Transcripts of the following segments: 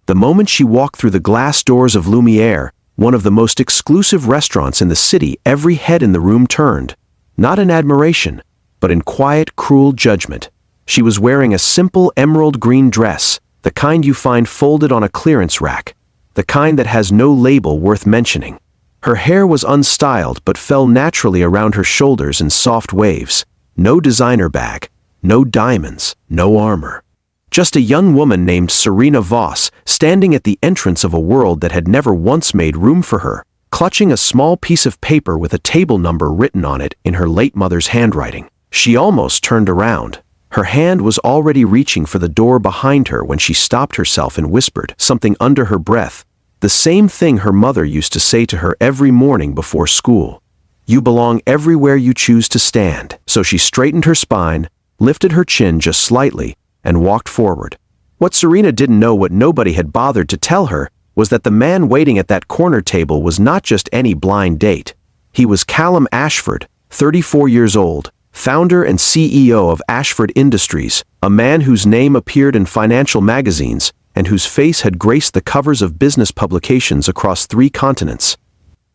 The moment she walked through the glass doors of Lumiere, one of the most exclusive restaurants in the city, every head in the room turned, not in admiration, but in quiet, cruel judgment. She was wearing a simple emerald green dress, the kind you find folded on a clearance rack, the kind that has no label worth mentioning. Her hair was unstyled but fell naturally around her shoulders in soft waves. No designer bag, no diamonds, no armor. Just a young woman named Serena Voss, standing at the entrance of a world that had never once made room for her, clutching a small piece of paper with a table number written on it in her late mother's handwriting. She almost turned around. Her hand was already reaching for the door behind her when she stopped herself and whispered something under her breath, the same thing her mother used to say to her every morning before school. You belong everywhere you choose to stand. So she straightened her spine, lifted her chin just slightly, and walked forward. What Serena didn't know, what nobody had bothered to tell her, was that the man waiting at that corner table was not just any blind date. He was Callum Ashford, 34 years old, founder and CEO of Ashford Industries, a man whose name appeared in financial magazines and whose face had graced the covers of business publications across 3 continents.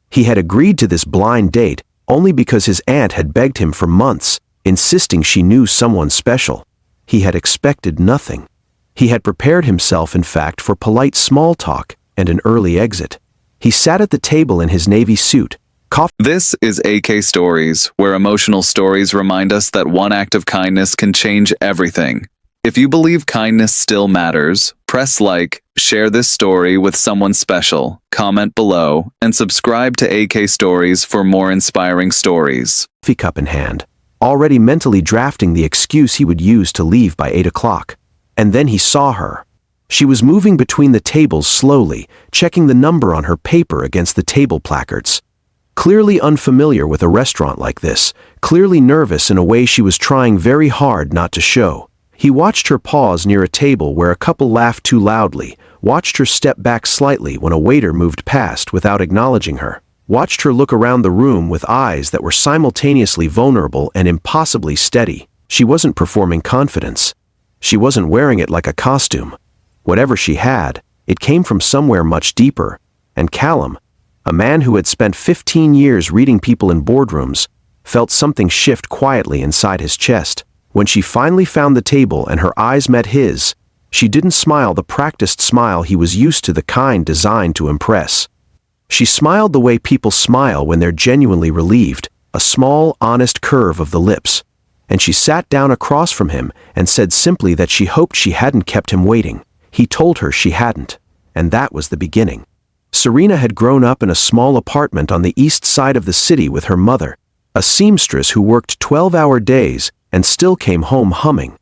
He had agreed to this blind date only because his aunt had begged him for months, insisting she knew someone special. He had expected nothing. He had prepared himself, in fact, for polite small talk and an early exit. He sat at the table in his navy suit. This is AK Stories, where emotional stories remind us that one act of kindness can change everything. If you believe kindness still matters, press like, share this story with someone special, comment below, and subscribe to AK Stories for more inspiring stories. Coffee cup in hand, already mentally drafting the excuse he would use to leave by 8 o'clock. And then he saw her. She was moving between the tables slowly, checking the number on her paper against the table placards. Clearly unfamiliar with a restaurant like this, clearly nervous in a way she was trying very hard not to show. He watched her pause near a table where a couple laughed too loudly, watched her step back slightly when a waiter moved past without acknowledging her, watched her look around the room with eyes that were simultaneously vulnerable and impossibly steady. She wasn't performing confidence. She wasn't wearing it like a costume. Whatever she had, it came from somewhere much deeper, and Callum, a man who had spent 15 years reading people in boardrooms, felt something shift quietly inside his chest. When she finally found the table and her eyes met his, she didn't smile the practiced smile he was used to, the kind designed to impress. She smiled the way people smile when they're genuinely relieved, a small, honest curve of the lips. And she sat down across from him and said simply that she hoped she hadn't kept him waiting. He told her she hadn't, and that was the beginning. Serena had grown up in a small apartment on the east side of the city with her mother, a seamstress who worked 12-hour days and still came home humming.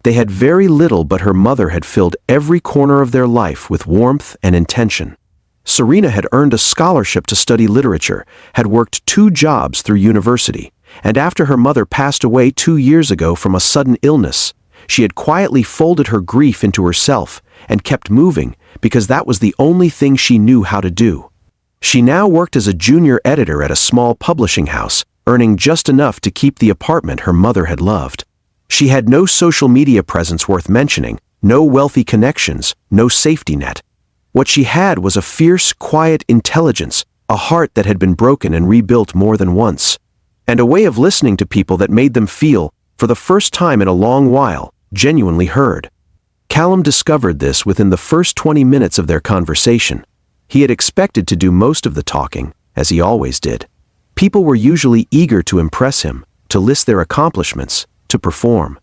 They had very little, but her mother had filled every corner of their life with warmth and intention. Serena had earned a scholarship to study literature, had worked 2 jobs through university, and after her mother passed away 2 years ago from a sudden illness, she had quietly folded her grief into herself and kept moving because that was the only thing she knew how to do. She now worked as a junior editor at a small publishing house, earning just enough to keep the apartment her mother had loved. She had no social media presence worth mentioning, no wealthy connections, no safety net. What she had was a fierce, quiet intelligence, a heart that had been broken and rebuilt more than once, and a way of listening to people that made them feel, for the first time in a long while, genuinely heard. Callum discovered this within the first 20 minutes of their conversation. He had expected to do most of the talking, as he always did. People were usually eager to impress him, to list their accomplishments, to perform.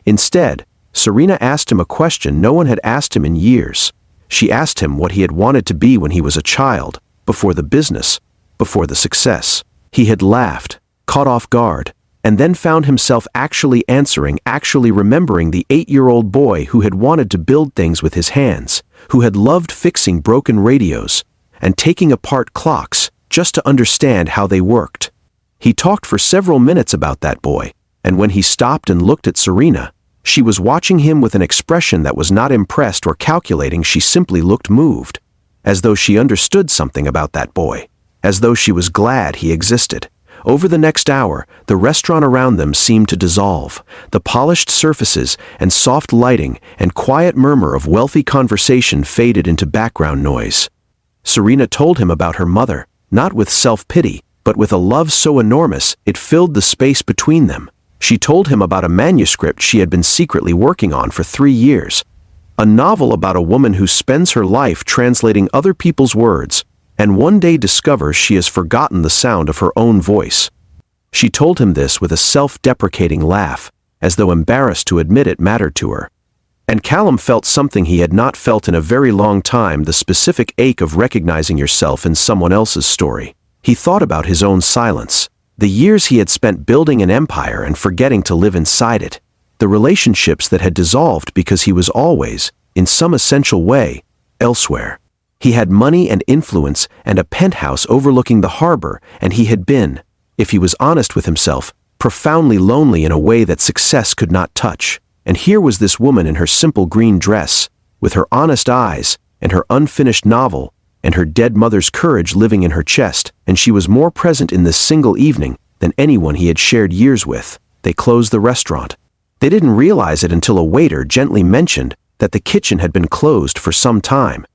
Instead, Serena asked him a question no one had asked him in years. She asked him what he had wanted to be when he was a child, before the business, before the success. He had laughed, caught off guard, and then found himself actually answering, actually remembering the 8-year-old boy who had wanted to build things with his hands, who had loved fixing broken radios and taking apart clocks just to understand how they worked. He talked for several minutes about that boy, and when he stopped and looked at Serena, she was watching him with an expression that was not impressed or calculating. She simply looked moved, as though she understood something about that boy, as though she was glad he existed. Over the next hour, the restaurant around them seemed to dissolve. The polished surfaces and soft lighting and quiet murmur of wealthy conversation faded into background noise. Serena told him about her mother, not with self-pity, but with a love so enormous it filled the space between them. She told him about a manuscript she had been secretly working on for 3 years. A novel about a woman who spends her life translating other people's words, and one day discovers she has forgotten the sound of her own voice. She told him this with a self-deprecating laugh, as though embarrassed to admit it mattered to her. And Callum felt something he had not felt in a very long time, the specific ache of recognizing yourself in someone else's story. He thought about his own silence, the years he had spent building an empire and forgetting to live inside it, the relationships that had dissolved because he was always, in some essential way, elsewhere. He had money and influence and a penthouse overlooking the harbor, and he had been, if he was honest with himself, profoundly lonely in a way that success could not touch. And here was this woman in her simple green dress, with her honest eyes, and her unfinished novel, and her dead mother's courage living in her chest, and she was more present in this single evening than anyone he had shared years with. They closed the restaurant. They didn't realize it until a waiter gently mentioned that the kitchen had been closed for some time.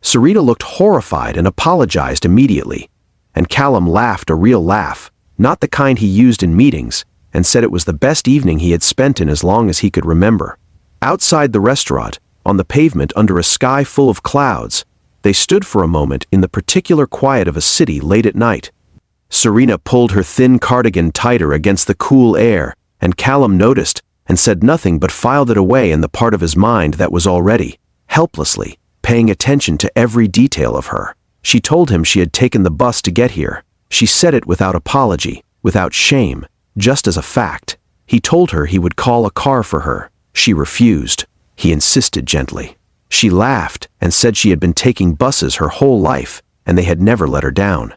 Serena looked horrified and apologized immediately, and Callum laughed a real laugh, not the kind he used in meetings, and said it was the best evening he had spent in as long as he could remember. Outside the restaurant, on the pavement under a sky full of clouds, they stood for a moment in the particular quiet of a city late at night. Serena pulled her thin cardigan tighter against the cool air, and Callum noticed and said nothing but filed it away in the part of his mind that was already, helplessly, paying attention to every detail of her. She told him she had taken the bus to get here. She said it without apology, without shame, just as a fact. He told her he would call a car for her. She refused. He insisted gently. She laughed and said she had been taking buses her whole life, and they had never let her down.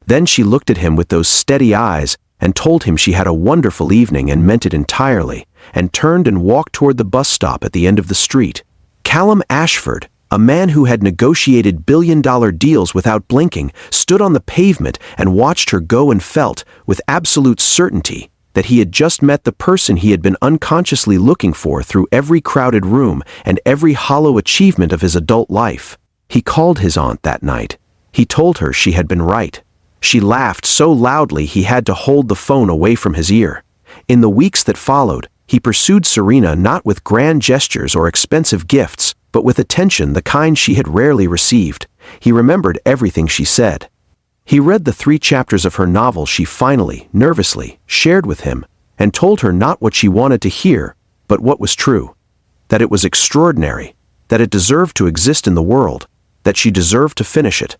Then she looked at him with those steady eyes and told him she had a wonderful evening and meant it entirely, and turned and walked toward the bus stop at the end of the street. Callum Ashford, a man who had negotiated billion-dollar deals without blinking, stood on the pavement and watched her go and felt, with absolute certainty, that he had just met the person he had been unconsciously looking for through every crowded room and every hollow achievement of his adult life. He called his aunt that night. He told her she had been right. She laughed so loudly he had to hold the phone away from his ear. In the weeks that followed, he pursued Serena not with grand gestures or expensive gifts, but with attention the kind she had rarely received. He remembered everything she said. He read the 3 chapters of her novel she finally, nervously, shared with him, and told her not what she wanted to hear, but what was true. That it was extraordinary, that it deserved to exist in the world, that she deserved to finish it.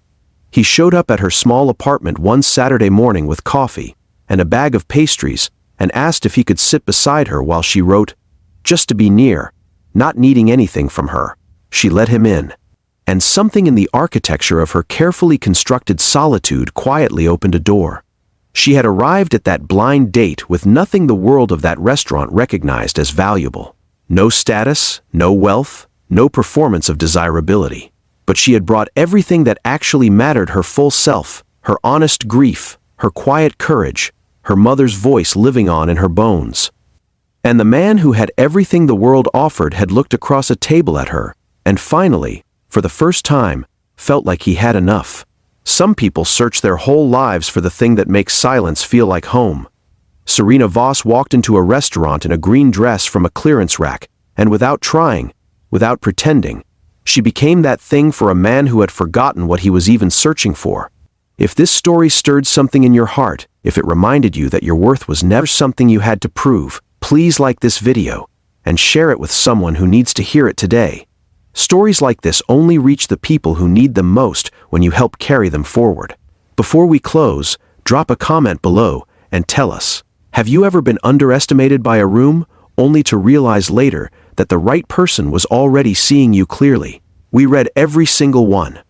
He showed up at her small apartment one Saturday morning with coffee and a bag of pastries, and asked if he could sit beside her while she wrote, just to be near, not needing anything from her. She let him in. And something in the architecture of her carefully constructed solitude quietly opened a door. She had arrived at that blind date with nothing the world of that restaurant recognized as valuable. No status, no wealth, no performance of desirability. But she had brought everything that actually mattered: her full self, her honest grief, her quiet courage, her mother's voice living on in her bones. And the man who had everything the world offered had looked across a table at her, and finally, for the first time, felt like he had enough. Some people search their whole lives for the thing that makes silence feel like home. Serena Voss walked into a restaurant in a green dress from a clearance rack, and without trying, without pretending, she became that thing for a man who had forgotten what he was even searching for. If this story stirred something in your heart, if it reminded you that your worth was never something you had to prove, please like this video and share it with someone who needs to hear it today. Stories like this only reach the people who need them most when you help carry them forward. Before we close, drop a comment below and tell us, have you ever been underestimated by a room, only to realize later that the right person was already seeing you clearly? We read every single one.